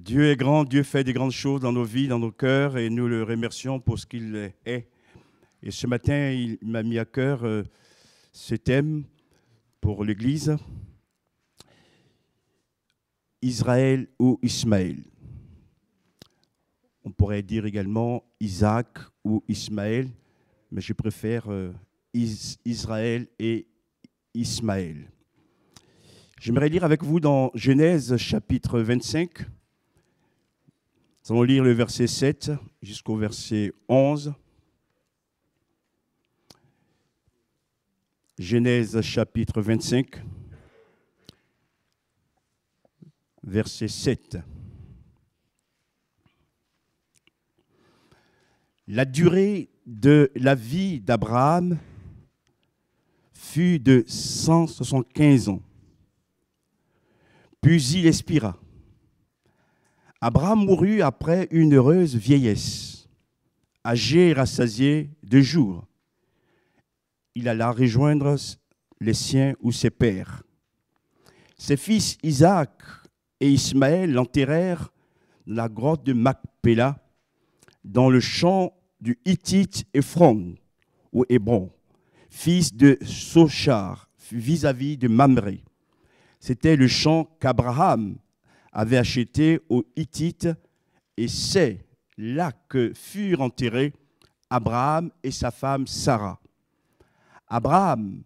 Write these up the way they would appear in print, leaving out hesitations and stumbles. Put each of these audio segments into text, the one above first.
Dieu est grand, Dieu fait des grandes choses dans nos vies, dans nos cœurs, et nous le remercions pour ce qu'il est. Et ce matin, il m'a mis à cœur ce thème pour l'Église, Israël ou Ismaël. On pourrait dire également Isaac ou Ismaël, mais je préfère Israël et Ismaël. J'aimerais lire avec vous dans Genèse chapitre 25. Nous allons lire le verset 7 jusqu'au verset 11. Genèse chapitre 25, verset 7. La durée de la vie d'Abraham fut de 175 ans. Puis il expira. Abraham mourut après une heureuse vieillesse, âgé et rassasié de jours. Il alla rejoindre les siens ou ses pères. Ses fils Isaac et Ismaël l'enterrèrent dans la grotte de Macpéla, dans le champ du Hittite Éphron, ou Hébron, fils de Sochar, vis-à-vis de Mamré. C'était le champ qu'Abraham avait acheté aux Hittites, et c'est là que furent enterrés Abraham et sa femme Sarah. Abraham,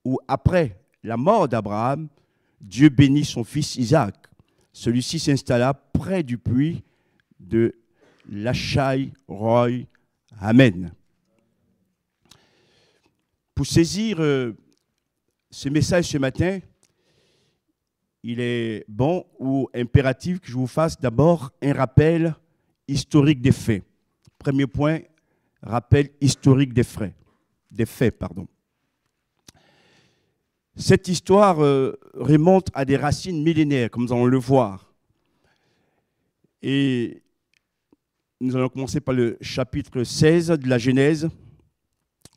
ou après la mort d'Abraham, Dieu bénit son fils Isaac. Celui-ci s'installa près du puits de Lachaï-Roy. Amen. Pour saisir ce message ce matin, il est bon ou impératif que je vous fasse d'abord un rappel historique des faits. Premier point, rappel historique des faits. Cette histoire remonte à des racines millénaires, comme nous allons le voir. Et nous allons commencer par le chapitre 16 de la Genèse.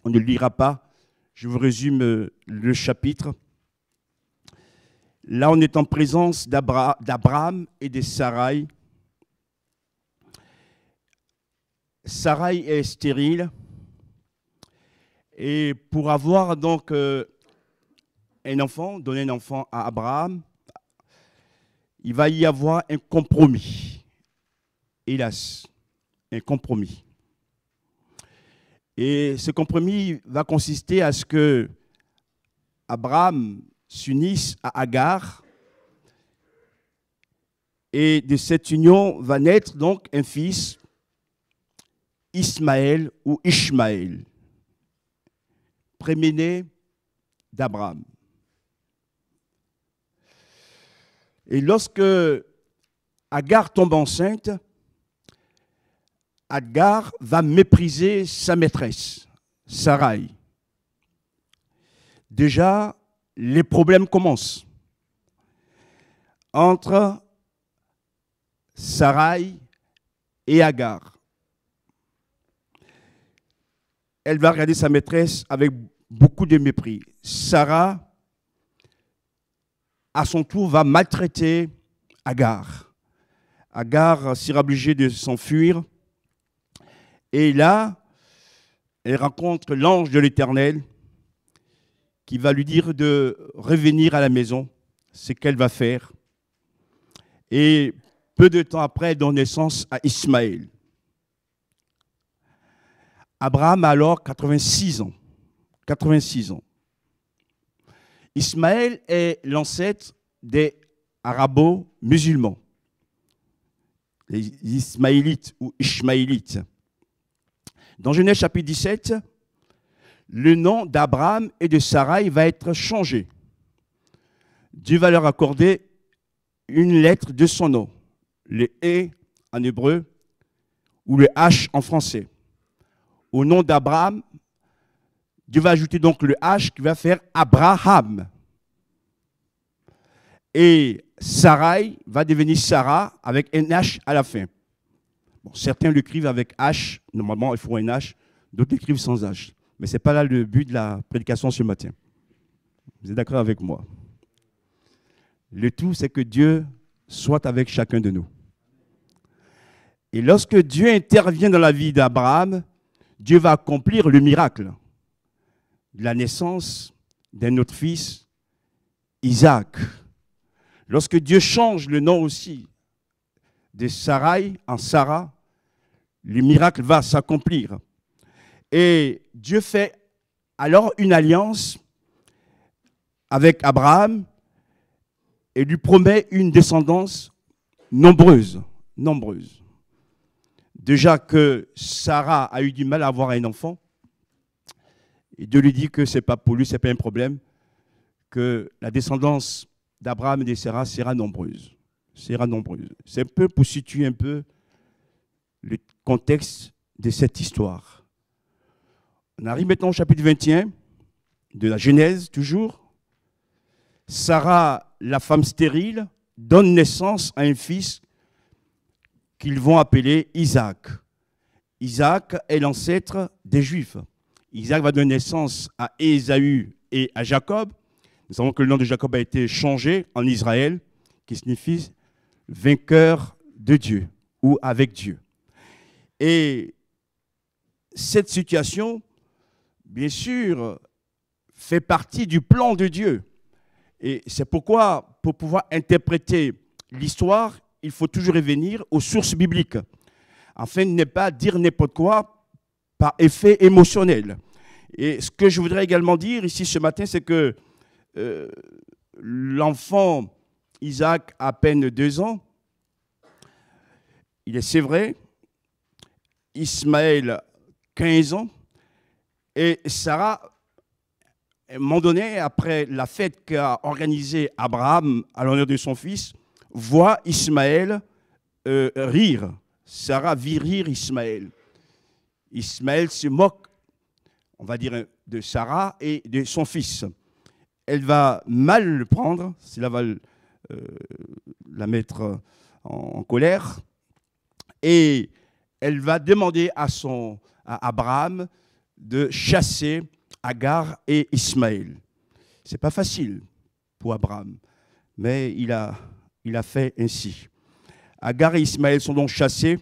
On ne le lira pas. Je vous résume le chapitre. Là, on est en présence d'Abraham et de Sarai. Sarai est stérile. Et pour avoir donc un enfant, donner un enfant à Abraham, il va y avoir un compromis. Hélas, un compromis. Et ce compromis va consister à ce que Abraham s'unisse à Agar, et de cette union va naître donc un fils, Ismaël ou Ishmaël, premier-né d'Abraham. Et lorsque Agar tombe enceinte, Agar va mépriser sa maîtresse, Sarai. Déjà, les problèmes commencent entre Sarai et Agar. Elle va regarder sa maîtresse avec beaucoup de mépris. Sarah, à son tour, va maltraiter Agar. Agar sera obligée de s'enfuir. Et là, elle rencontre l'ange de l'Éternel qui va lui dire de revenir à la maison. C'est qu'elle va faire. Et peu de temps après, elle donne naissance à Ismaël. Abraham a alors 86 ans. 86 ans. Ismaël est l'ancêtre des arabo-musulmans, les Ismaélites ou Ishmaélites. Dans Genèse chapitre 17, le nom d'Abraham et de Sarai va être changé. Dieu va leur accorder une lettre de son nom, le « E » en hébreu ou le « H » en français. Au nom d'Abraham, Dieu va ajouter donc le H qui va faire Abraham. Et Sarai va devenir Sarah avec un H à la fin. Bon, certains l'écrivent avec H, normalement il faut un H, d'autres l'écrivent sans H. Mais ce n'est pas là le but de la prédication ce matin. Vous êtes d'accord avec moi? Le tout, c'est que Dieu soit avec chacun de nous. Et lorsque Dieu intervient dans la vie d'Abraham, Dieu va accomplir le miracle de la naissance d'un autre fils, Isaac. Lorsque Dieu change le nom aussi de Sarai en Sarah, le miracle va s'accomplir. Et Dieu fait alors une alliance avec Abraham et lui promet une descendance nombreuse. Déjà que Sarah a eu du mal à avoir un enfant, et Dieu lui dit que ce n'est pas pour lui, ce n'est pas un problème, que la descendance d'Abraham et de Sarah sera nombreuse. C'est un peu pour situer un peu le contexte de cette histoire. On arrive maintenant au chapitre 21 de la Genèse, toujours. Sarah, la femme stérile, donne naissance à un fils qu'ils vont appeler Isaac. Isaac est l'ancêtre des Juifs. Isaac va donner naissance à Ésaü et à Jacob. Nous savons que le nom de Jacob a été changé en Israël, qui signifie vainqueur de Dieu ou avec Dieu. Et cette situation, bien sûr, fait partie du plan de Dieu. Et c'est pourquoi, pour pouvoir interpréter l'histoire, il faut toujours revenir aux sources bibliques, afin de ne pas dire n'importe quoi par effet émotionnel. Et ce que je voudrais également dire ici ce matin, c'est que l'enfant Isaac a à peine 2 ans. C'est vrai, Ismaël 15 ans, et Sarah, à un moment donné, après la fête qu'a organisée Abraham à l'honneur de son fils, voit Ismaël rire. Sarah vit rire Ismaël. Ismaël se moque, on va dire, de Sarah et de son fils. Elle va mal le prendre, cela va la mettre en colère, et elle va demander à Abraham de chasser Agar et Ismaël. Ce n'est pas facile pour Abraham, mais il a fait ainsi. Agar et Ismaël sont donc chassés,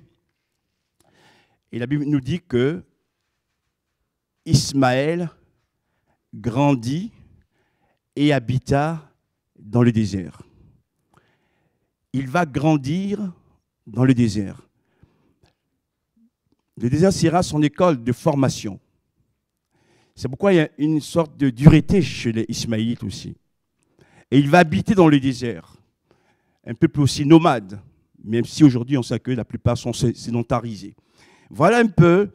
et la Bible nous dit que Ismaël grandit et habita dans le désert. Il va grandir dans le désert. Le désert sera son école de formation. C'est pourquoi il y a une sorte de dureté chez les Ismaélites aussi. Et il va habiter dans le désert, un peuple aussi nomade, même si aujourd'hui on sait que la plupart sont sédentarisés. Voilà un peu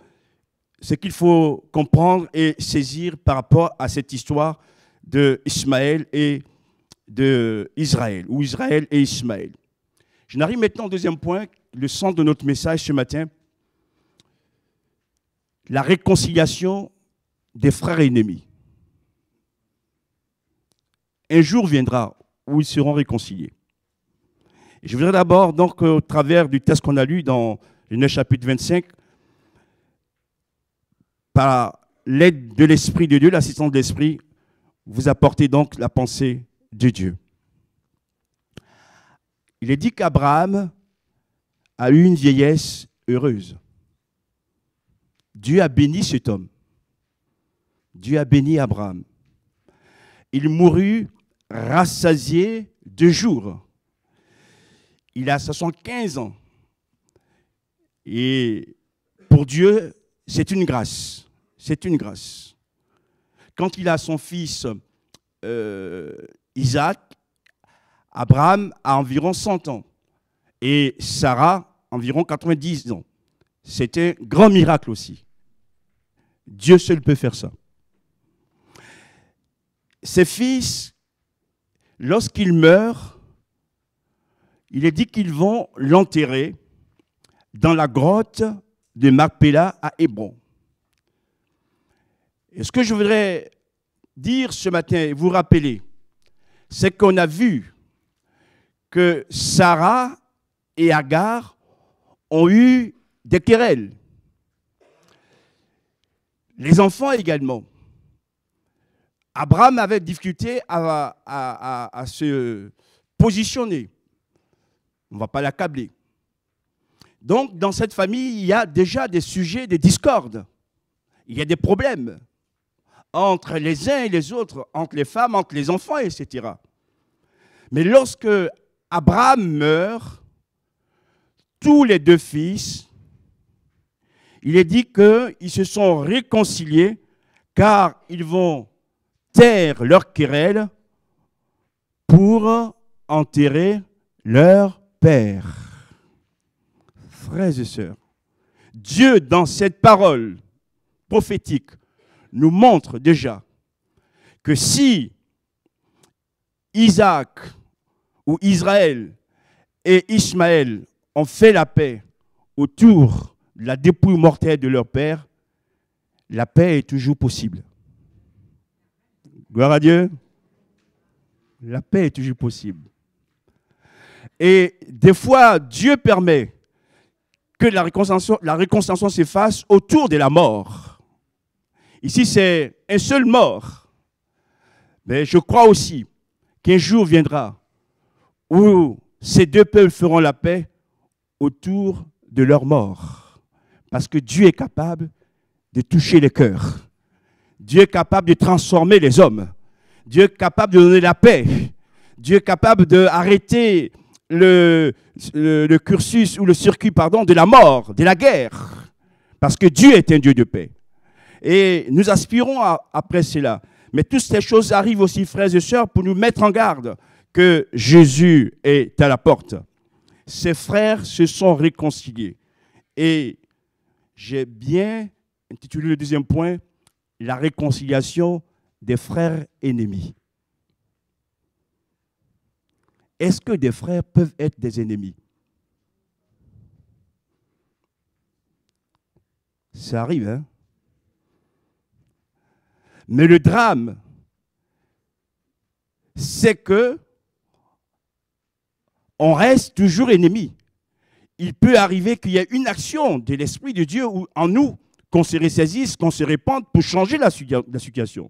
ce qu'il faut comprendre et saisir par rapport à cette histoire d'Ismaël et d'Israël, ou Israël et Ismaël. Je n'arrive maintenant au deuxième point, le centre de notre message ce matin, la réconciliation des frères ennemis. Un jour viendra où ils seront réconciliés. Et je voudrais d'abord, donc, au travers du texte qu'on a lu dans Genèse chapitre 25, par l'aide de l'Esprit de Dieu, l'assistance de l'Esprit, vous apporter donc la pensée de Dieu. Il est dit qu'Abraham a eu une vieillesse heureuse. Dieu a béni cet homme. Dieu a béni Abraham. Il mourut rassasié de jours. Il a 75 ans. Et pour Dieu, c'est une grâce. C'est une grâce. Quand il a son fils Isaac, Abraham a environ 100 ans. Et Sarah, environ 90 ans. C'était un grand miracle aussi. Dieu seul peut faire ça. Ses fils, lorsqu'ils meurent, il est dit qu'ils vont l'enterrer dans la grotte de Macpéla à Hébron. Et ce que je voudrais dire ce matin et vous rappeler, c'est qu'on a vu que Sarah et Agar ont eu des querelles. Les enfants également. Abraham avait difficulté à se positionner. On ne va pas l'accabler. Donc, dans cette famille, il y a déjà des sujets de discorde. Il y a des problèmes entre les uns et les autres, entre les femmes, entre les enfants, etc. Mais lorsque Abraham meurt, tous les deux fils, il est dit qu'ils se sont réconciliés car ils vont taire leur querelle pour enterrer leur père. Frères et sœurs, Dieu, dans cette parole prophétique, nous montre déjà que si Isaac ou Israël et Ismaël ont fait la paix autour de la dépouille mortelle de leur père, la paix est toujours possible. Gloire à Dieu. La paix est toujours possible. Et des fois, Dieu permet que la réconciliation s'efface autour de la mort. Ici, c'est un seul mort. Mais je crois aussi qu'un jour viendra où ces deux peuples feront la paix autour de leur mort. Parce que Dieu est capable de toucher les cœurs. Dieu est capable de transformer les hommes. Dieu est capable de donner la paix. Dieu est capable d'arrêter le cursus ou le circuit, de la mort, de la guerre. Parce que Dieu est un Dieu de paix. Et nous aspirons après cela. Mais toutes ces choses arrivent aussi, frères et sœurs, pour nous mettre en garde que Jésus est à la porte. Ses frères se sont réconciliés. Et j'ai bien intitulé le deuxième point, la réconciliation des frères ennemis. Est-ce que des frères peuvent être des ennemis? Ça arrive, hein? Mais le drame, c'est que on reste toujours ennemis. Il peut arriver qu'il y ait une action de l'Esprit de Dieu en nous, qu'on se ressaisisse, qu'on se répande pour changer la situation.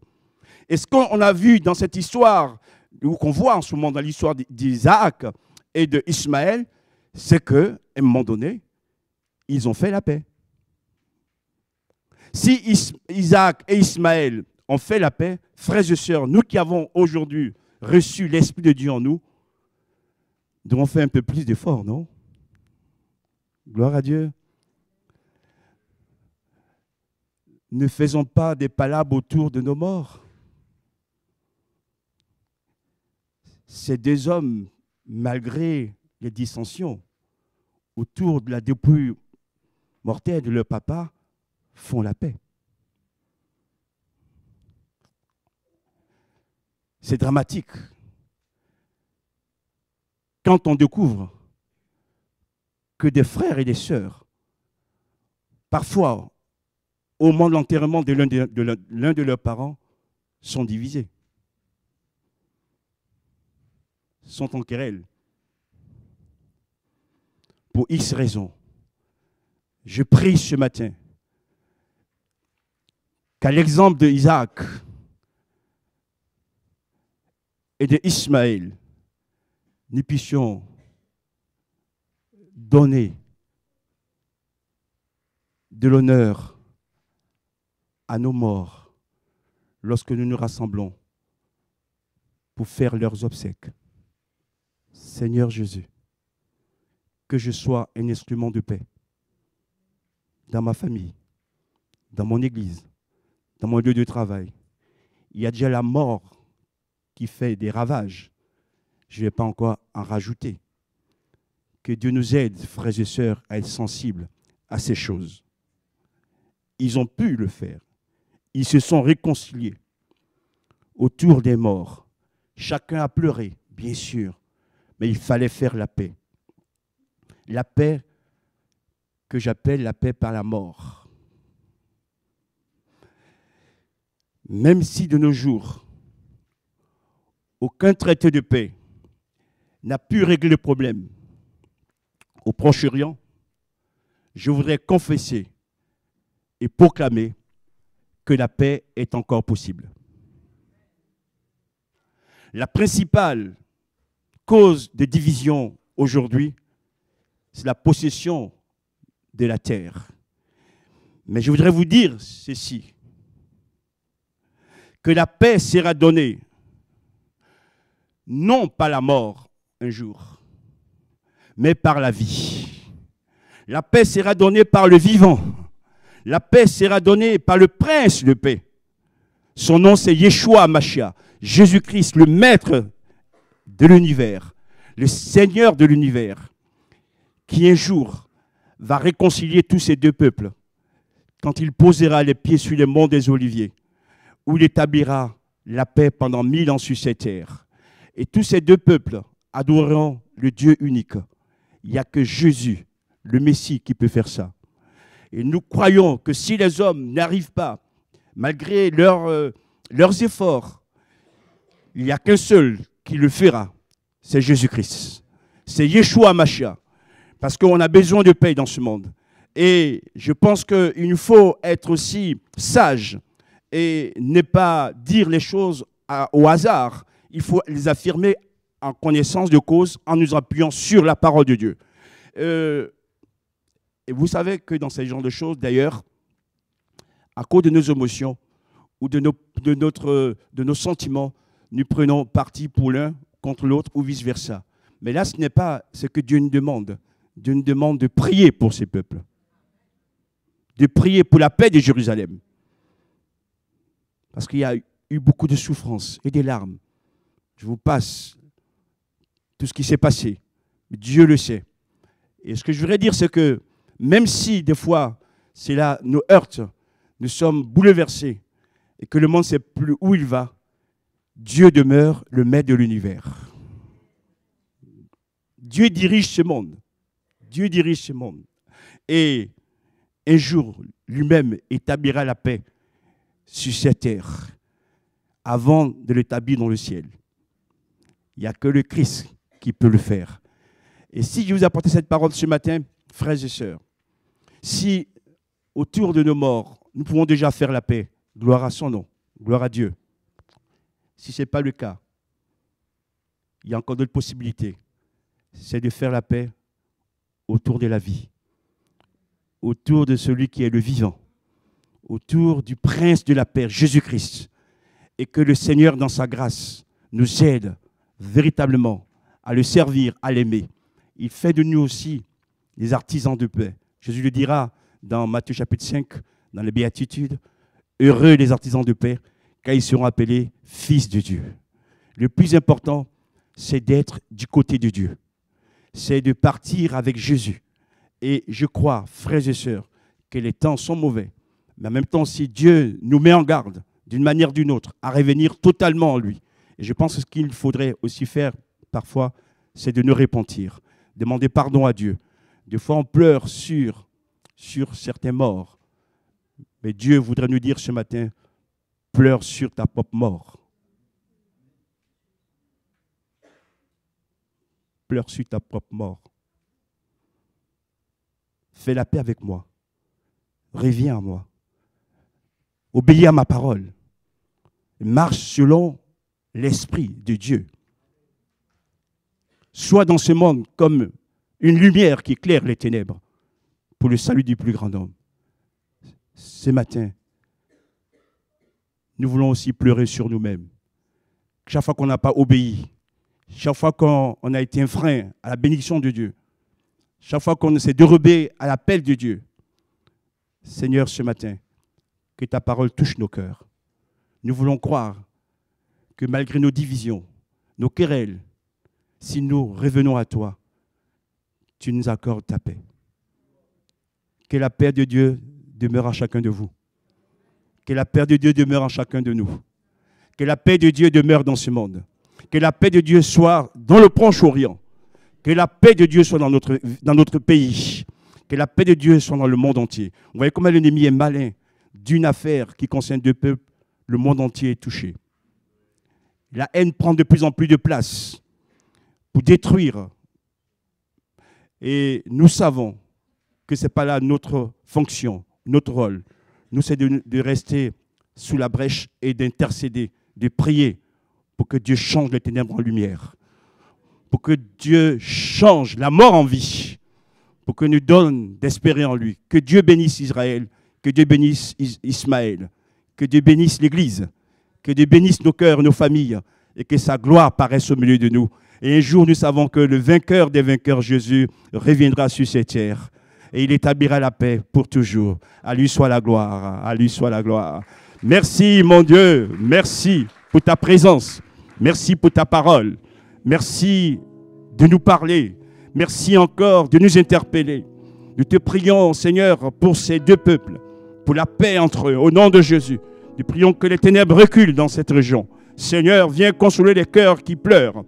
Et ce qu'on a vu dans cette histoire, ou qu'on voit en ce moment dans l'histoire d'Isaac et d'Ismaël, c'est qu'à un moment donné, ils ont fait la paix. Si Isaac et Ismaël ont fait la paix, frères et sœurs, nous qui avons aujourd'hui reçu l'Esprit de Dieu en nous, devons faire un peu plus d'efforts, non? Gloire à Dieu. Ne faisons pas des palabres autour de nos morts. Ces deux hommes, malgré les dissensions autour de la dépouille mortelle de leur papa, font la paix. C'est dramatique quand on découvre que des frères et des sœurs, parfois, au moment de l'enterrement de l'un de leurs parents, sont divisés, sont en querelle. Pour X raisons. Je prie ce matin qu'à l'exemple de Isaac et de Ismaël, nous puissions donner de l'honneur à nos morts lorsque nous nous rassemblons pour faire leurs obsèques. Seigneur Jésus, que je sois un instrument de paix dans ma famille, dans mon église, dans mon lieu de travail. Il y a déjà la mort qui fait des ravages. Je ne vais pas encore en rajouter. Que Dieu nous aide, frères et sœurs, à être sensibles à ces choses. Ils ont pu le faire. Ils se sont réconciliés autour des morts. Chacun a pleuré, bien sûr, mais il fallait faire la paix. La paix que j'appelle la paix par la mort. Même si de nos jours, aucun traité de paix n'a pu régler le problème au Proche-Orient, je voudrais confesser et proclamer que la paix est encore possible. La principale cause de division aujourd'hui, c'est la possession de la terre. Mais je voudrais vous dire ceci, que la paix sera donnée, non par la mort un jour, mais par la vie. La paix sera donnée par le vivant. La paix sera donnée par le prince de paix. Son nom, c'est Yeshua Mashiach, Jésus-Christ, le maître de l'univers, le Seigneur de l'univers, qui un jour va réconcilier tous ces deux peuples quand il posera les pieds sur les monts des Oliviers, où il établira la paix pendant 1000 ans sur cette terre. Et tous ces deux peuples adoreront le Dieu unique. Il n'y a que Jésus, le Messie, qui peut faire ça. Et nous croyons que si les hommes n'arrivent pas, malgré leurs efforts, il n'y a qu'un seul qui le fera, c'est Jésus-Christ. C'est Yeshua Mashiach. Parce qu'on a besoin de paix dans ce monde. Et je pense qu'il nous faut être aussi sage et ne pas dire les choses au hasard. Il faut les affirmer en connaissance de cause, en nous appuyant sur la parole de Dieu. Et vous savez que dans ce genre de choses, d'ailleurs, à cause de nos émotions ou de nos sentiments, nous prenons parti pour l'un contre l'autre ou vice-versa. Mais là, ce n'est pas ce que Dieu nous demande. Dieu nous demande de prier pour ces peuples, de prier pour la paix de Jérusalem. Parce qu'il y a eu beaucoup de souffrances et des larmes. Je vous passe tout ce qui s'est passé. Dieu le sait. Et ce que je voudrais dire, c'est que même si des fois, c'est là nos heurts, nous sommes bouleversés et que le monde ne sait plus où il va, Dieu demeure le maître de l'univers. Dieu dirige ce monde. Dieu dirige ce monde. Et un jour, lui-même établira la paix sur cette terre avant de l'établir dans le ciel. Il n'y a que le Christ qui peut le faire. Et si je vous apporte cette parole ce matin, frères et sœurs, si autour de nos morts, nous pouvons déjà faire la paix, gloire à son nom, gloire à Dieu. Si ce n'est pas le cas, il y a encore d'autres possibilités. C'est de faire la paix autour de la vie, autour de celui qui est le vivant, autour du prince de la paix, Jésus-Christ, et que le Seigneur, dans sa grâce, nous aide véritablement à le servir, à l'aimer. Il fait de nous aussi des artisans de paix. Jésus le dira dans Matthieu chapitre 5, dans les Béatitudes, « Heureux les artisans de paix, car ils seront appelés fils de Dieu. » Le plus important, c'est d'être du côté de Dieu. C'est de partir avec Jésus. Et je crois, frères et sœurs, que les temps sont mauvais. Mais en même temps, si Dieu nous met en garde, d'une manière ou d'une autre, à revenir totalement en lui. Et je pense que ce qu'il faudrait aussi faire, parfois, c'est de nous repentir, demander pardon à Dieu. Des fois, on pleure sur certains morts. Mais Dieu voudrait nous dire ce matin, pleure sur ta propre mort. Pleure sur ta propre mort. Fais la paix avec moi. Reviens à moi. Obéis à ma parole. Marche selon l'Esprit de Dieu. Sois dans ce monde comme une lumière qui éclaire les ténèbres pour le salut du plus grand nombre. Ce matin, nous voulons aussi pleurer sur nous-mêmes. Chaque fois qu'on n'a pas obéi, chaque fois qu'on a été un frein à la bénédiction de Dieu, chaque fois qu'on s'est dérobé à l'appel de Dieu, Seigneur, ce matin, que ta parole touche nos cœurs. Nous voulons croire que malgré nos divisions, nos querelles, si nous revenons à toi, tu nous accordes ta paix. Que la paix de Dieu demeure en chacun de vous. Que la paix de Dieu demeure en chacun de nous. Que la paix de Dieu demeure dans ce monde. Que la paix de Dieu soit dans le Proche-Orient. Que la paix de Dieu soit dans notre pays. Que la paix de Dieu soit dans le monde entier. Vous voyez comment l'ennemi est malin. D'une affaire qui concerne deux peuples, le monde entier est touché. La haine prend de plus en plus de place pour détruire. Et nous savons que ce n'est pas là notre fonction, notre rôle. Nous, c'est de rester sous la brèche et d'intercéder, de prier pour que Dieu change les ténèbres en lumière, pour que Dieu change la mort en vie, pour que nous donne d'espérer en lui. Que Dieu bénisse Israël, que Dieu bénisse Ismaël, que Dieu bénisse l'Église, que Dieu bénisse nos cœurs, nos familles, et que sa gloire paraisse au milieu de nous. Et un jour, nous savons que le vainqueur des vainqueurs, Jésus, reviendra sur cette terre. Et il établira la paix pour toujours. À lui soit la gloire, à lui soit la gloire. Merci, mon Dieu, merci pour ta présence. Merci pour ta parole. Merci de nous parler. Merci encore de nous interpeller. Nous te prions, Seigneur, pour ces deux peuples, pour la paix entre eux, au nom de Jésus. Nous prions que les ténèbres reculent dans cette région. Seigneur, viens consoler les cœurs qui pleurent,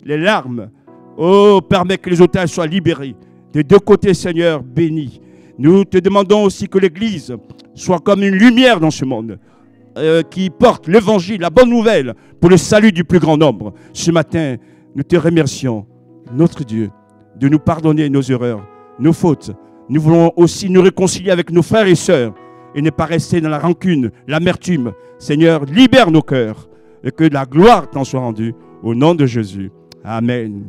les larmes. Oh, permets que les otages soient libérés. Des deux côtés, Seigneur, bénis. Nous te demandons aussi que l'Église soit comme une lumière dans ce monde, qui porte l'évangile, la bonne nouvelle, pour le salut du plus grand nombre. Ce matin, nous te remercions, notre Dieu, de nous pardonner nos erreurs, nos fautes. Nous voulons aussi nous réconcilier avec nos frères et sœurs et ne pas rester dans la rancune, l'amertume. Seigneur, libère nos cœurs et que la gloire t'en soit rendue. Au nom de Jésus. Amen.